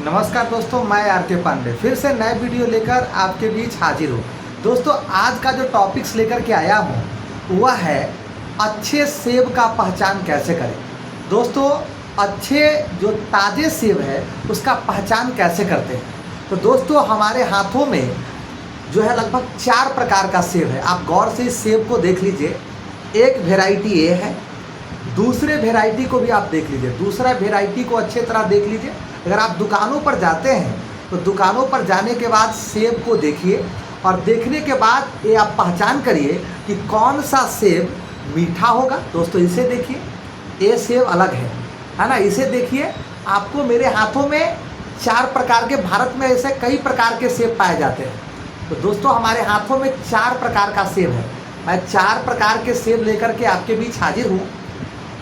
नमस्कार दोस्तों, मैं आर.के. पांडे फिर से नए वीडियो लेकर आपके बीच हाजिर हूँ। दोस्तों, आज का जो टॉपिक्स लेकर के आया हूँ वह है अच्छे सेब का पहचान कैसे करें। दोस्तों, अच्छे जो ताज़े सेब है उसका पहचान कैसे करते हैं। तो दोस्तों, हमारे हाथों में जो है लगभग 4 प्रकार का सेब है। आप गौर से इस सेब को देख लीजिए। एक वेराइटी ये है, दूसरे वेराइटी को भी आप देख लीजिए, दूसरा वेराइटी को अच्छे तरह देख लीजिए। अगर आप दुकानों पर जाते हैं तो दुकानों पर जाने के बाद सेब को देखिए और देखने के बाद ये आप पहचान करिए कि कौन सा सेब मीठा होगा। दोस्तों, इसे देखिए, ये सेब अलग है ना। इसे देखिए, आपको मेरे हाथों में 4 प्रकार के, भारत में ऐसे कई प्रकार के सेब पाए जाते हैं। तो दोस्तों, हमारे हाथों में 4 प्रकार का सेब है। मैं 4 प्रकार के सेब लेकर के आपके बीच हाजिर हूँ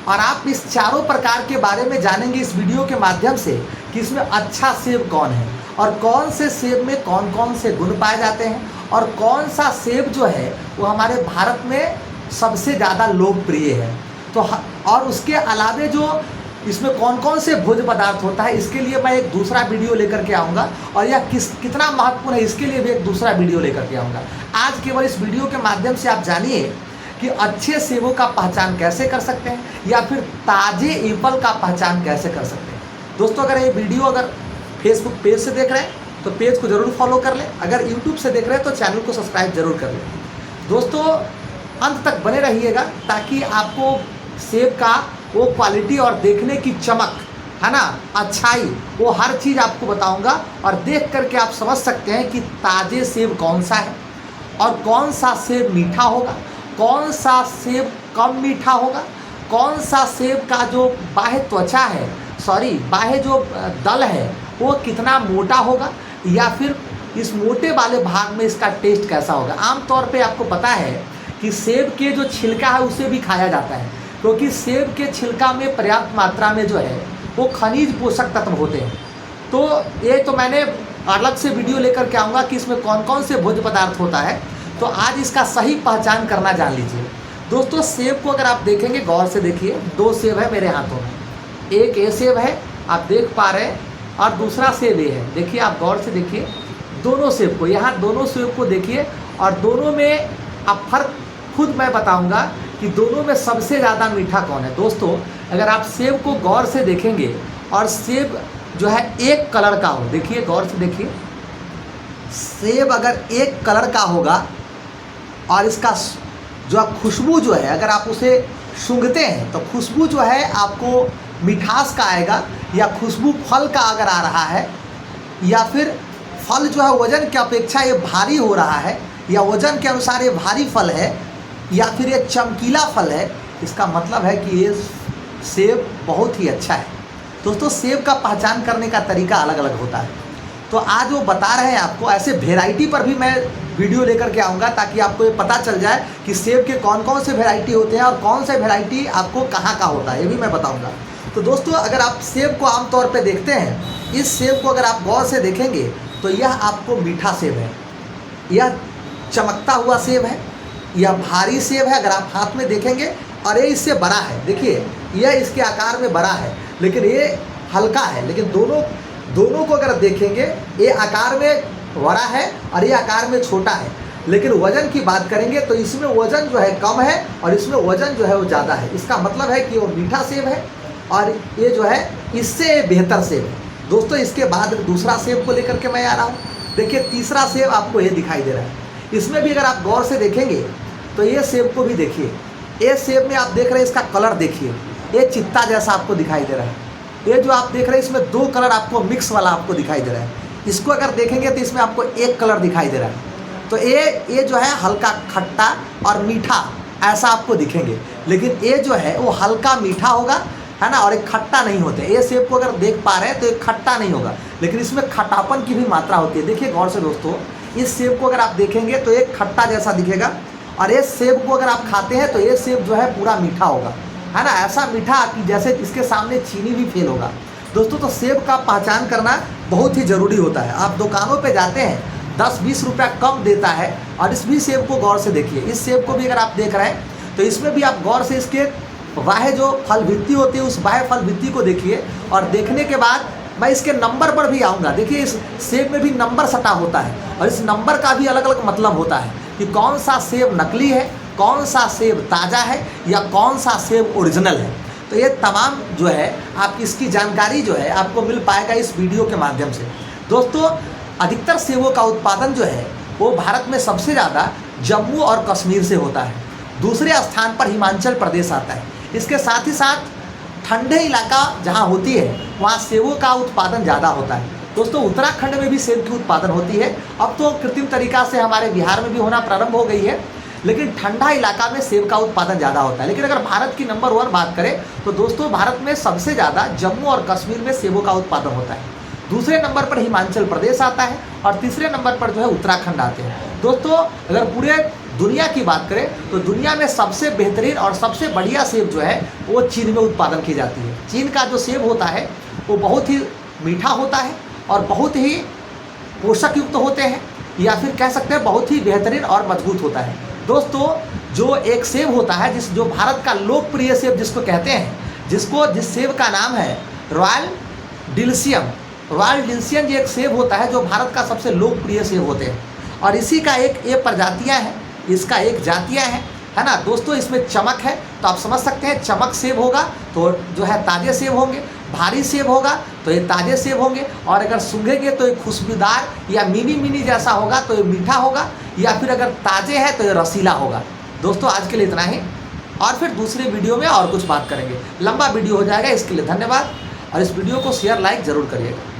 और आप इस चारों प्रकार के बारे में जानेंगे इस वीडियो के माध्यम से कि इसमें अच्छा सेब कौन है और कौन से सेब में कौन कौन से गुण पाए जाते हैं और कौन सा सेब जो है वो हमारे भारत में सबसे ज़्यादा लोकप्रिय है। तो और उसके अलावे जो इसमें कौन कौन से भोज्य पदार्थ होता है, इसके लिए मैं एक दूसरा वीडियो लेकर के आऊँगा और यह कितना महत्वपूर्ण है इसके लिए भी एक दूसरा वीडियो लेकर के आऊँगा। आज केवल इस वीडियो के माध्यम से आप जानिए कि अच्छे सेबों का पहचान कैसे कर सकते हैं या फिर ताज़े एप्पल का पहचान कैसे कर सकते हैं। दोस्तों, अगर ये वीडियो अगर फेसबुक पेज से देख रहे हैं तो पेज को ज़रूर फॉलो कर लें। अगर यूट्यूब से देख रहे हैं तो चैनल को सब्सक्राइब जरूर कर लें। दोस्तों, अंत तक बने रहिएगा ताकि आपको सेब का वो क्वालिटी और देखने की चमक है ना, अच्छाई, वो हर चीज़ आपको बताऊंगा और देख करके आप समझ सकते हैं कि ताज़े सेब कौन सा है और कौन सा सेब मीठा होगा, कौन सा सेब कम मीठा होगा, कौन सा सेब का जो बाह्य त्वचा है, बाह्य जो दल है वो कितना मोटा होगा या फिर इस मोटे वाले भाग में इसका टेस्ट कैसा होगा। आमतौर पे आपको पता है कि सेब के जो छिलका है उसे भी खाया जाता है क्योंकि सेब के छिलका में पर्याप्त मात्रा में जो है वो खनिज पोषक तत्व होते हैं। तो ये तो मैंने अलग से वीडियो लेकर के आऊँगा कि इसमें कौन कौन से भोज्य पदार्थ होता है। तो आज इसका सही पहचान करना जान लीजिए। दोस्तों, सेब को अगर आप देखेंगे, गौर से देखिए, 2 सेब है मेरे हाथों में। एक ये सेब है, आप देख पा रहे हैं, और दूसरा सेब ये है। देखिए, आप गौर से देखिए दोनों सेब को, यहाँ दोनों सेब को देखिए और दोनों में आप फर्क खुद मैं बताऊंगा कि दोनों में सबसे ज़्यादा मीठा कौन है। दोस्तों, अगर आप सेब को गौर से देखेंगे और सेब जो है एक कलर का हो, देखिए गौर से देखिए, सेब अगर एक कलर का होगा और इसका जो खुशबू जो है, अगर आप उसे सूंघते हैं तो खुशबू जो है आपको मिठास का आएगा, या खुशबू फल का अगर आ रहा है, या फिर फल जो है वज़न की अपेक्षा ये भारी हो रहा है, या वज़न के अनुसार ये भारी फल है, या फिर ये चमकीला फल है, इसका मतलब है कि ये सेब बहुत ही अच्छा है। दोस्तों, सेब का पहचान करने का तरीका अलग अलग होता है। तो आज वो बता रहे हैं आपको, ऐसे वेराइटी पर भी मैं वीडियो लेकर के आऊँगा ताकि आपको ये पता चल जाए कि सेब के कौन कौन से वेराइटी होते हैं और कौन से वेराइटी आपको कहाँ का होता है, ये भी मैं बताऊँगा। तो दोस्तों, अगर आप सेब को आमतौर पे देखते हैं, इस सेब को अगर आप गौर से देखेंगे तो यह आपको मीठा सेब है, यह चमकता हुआ सेब है, यह भारी सेब है अगर आप हाथ में देखेंगे, और ये इससे बड़ा है। देखिए, यह इसके आकार में बड़ा है लेकिन ये हल्का है। लेकिन दोनों को अगर देखेंगे, ये आकार में बड़ा है और ये आकार में छोटा है, लेकिन वज़न की बात करेंगे तो इसमें वज़न जो है कम है और इसमें वज़न जो है वो ज़्यादा है। इसका मतलब है कि वो मीठा सेब है और ये जो है इससे बेहतर सेब है। दोस्तों, इसके बाद दूसरा सेब को लेकर के मैं आ रहा हूँ। देखिए, तीसरा सेब आपको ये दिखाई दे रहा है। इसमें भी अगर आप गौर से देखेंगे तो ये सेब को भी देखिए। ये सेब में आप देख रहे हैं, इसका कलर देखिए, ये चित्ता जैसा आपको दिखाई दे रहा है। ये जो आप देख रहे हैं, इसमें 2 कलर आपको मिक्स वाला आपको दिखाई दे रहा है। इसको अगर देखेंगे तो इसमें आपको एक कलर दिखाई दे रहा है। तो ये जो है हल्का खट्टा और मीठा ऐसा आपको दिखेंगे, लेकिन ये जो है वो हल्का मीठा होगा, है ना, और एक खट्टा नहीं होते। ये सेब को अगर देख पा रहे हैं तो एक खट्टा नहीं होगा, लेकिन इसमें खट्टापन की भी मात्रा होती है। देखिए गौर से दोस्तों, इस सेब को अगर आप देखेंगे तो एक खट्टा जैसा दिखेगा, और ये सेब को अगर आप खाते हैं तो ये सेब जो है पूरा मीठा होगा, है ना, ऐसा मीठा कि जैसे इसके सामने चीनी भी फेल होगा। दोस्तों, तो सेब का पहचान करना बहुत ही ज़रूरी होता है। आप दुकानों पे जाते हैं, 10-20 रुपया कम देता है, और इस भी सेब को गौर से देखिए। इस सेब को भी अगर आप देख रहे हैं तो इसमें भी आप गौर से इसके बाह्य जो फल भित्ति होती है उस बाह्य फल भित्ति को देखिए, और देखने के बाद मैं इसके नंबर पर भी आऊँगा। देखिए इस सेब में भी नंबर सटा होता है और इस नंबर का भी अलग अलग मतलब होता है कि कौन सा सेब नकली है, कौन सा सेब ताज़ा है या कौन सा सेब ओरिजिनल है। तो ये तमाम जो है आप इसकी जानकारी जो है आपको मिल पाएगा इस वीडियो के माध्यम से। दोस्तों अधिकतर सेबों का उत्पादन जो है वो भारत में सबसे ज़्यादा जम्मू और कश्मीर से होता है। दूसरे स्थान पर हिमाचल प्रदेश आता है। इसके साथ ही साथ ठंडे इलाका जहाँ होती है वहाँ सेबों का उत्पादन ज़्यादा होता है। दोस्तों उत्तराखंड में भी सेब की उत्पादन होती है। अब तो कृत्रिम तरीका से हमारे बिहार में भी होना प्रारंभ हो गई है, लेकिन ठंडा इलाका में सेब का उत्पादन ज़्यादा होता है। लेकिन अगर भारत की नंबर 1 बात करें तो दोस्तों भारत में सबसे ज़्यादा जम्मू और कश्मीर में सेबों का उत्पादन होता है। दूसरे नंबर पर हिमाचल प्रदेश आता है और तीसरे नंबर पर जो है उत्तराखंड आते हैं। दोस्तों अगर पूरे दुनिया की बात करें तो दुनिया में सबसे बेहतरीन और सबसे बढ़िया सेब जो है वो चीन में उत्पादन की जाती है। चीन का जो सेब होता है वो बहुत ही मीठा होता है और बहुत ही पोषक युक्त होते हैं, या फिर कह सकते हैं बहुत ही बेहतरीन और मजबूत होता है। दोस्तों जो एक सेब होता है जो भारत का लोकप्रिय सेब जिसको कहते हैं, जिस सेब का नाम है रॉयल डिलीशियम। रॉयल डिलीशियम ये एक सेब होता है जो भारत का सबसे लोकप्रिय सेब होते हैं और इसी का एक प्रजातियाँ हैं, इसका एक जातियाँ हैं, है ना। दोस्तों इसमें चमक है तो आप समझ सकते हैं चमक सेब होगा तो जो है ताज़े सेब होंगे, भारी सेब होगा तो ये ताज़े सेब होंगे, और अगर सूंघेंगे तो ये खुशबूदार या मिनी जैसा होगा तो ये मीठा होगा, या फिर अगर ताज़े है तो ये रसीला होगा। दोस्तों आज के लिए इतना ही, और फिर दूसरे वीडियो में और कुछ बात करेंगे। लंबा वीडियो हो जाएगा, इसके लिए धन्यवाद और इस वीडियो को शेयर लाइक ज़रूर करिएगा।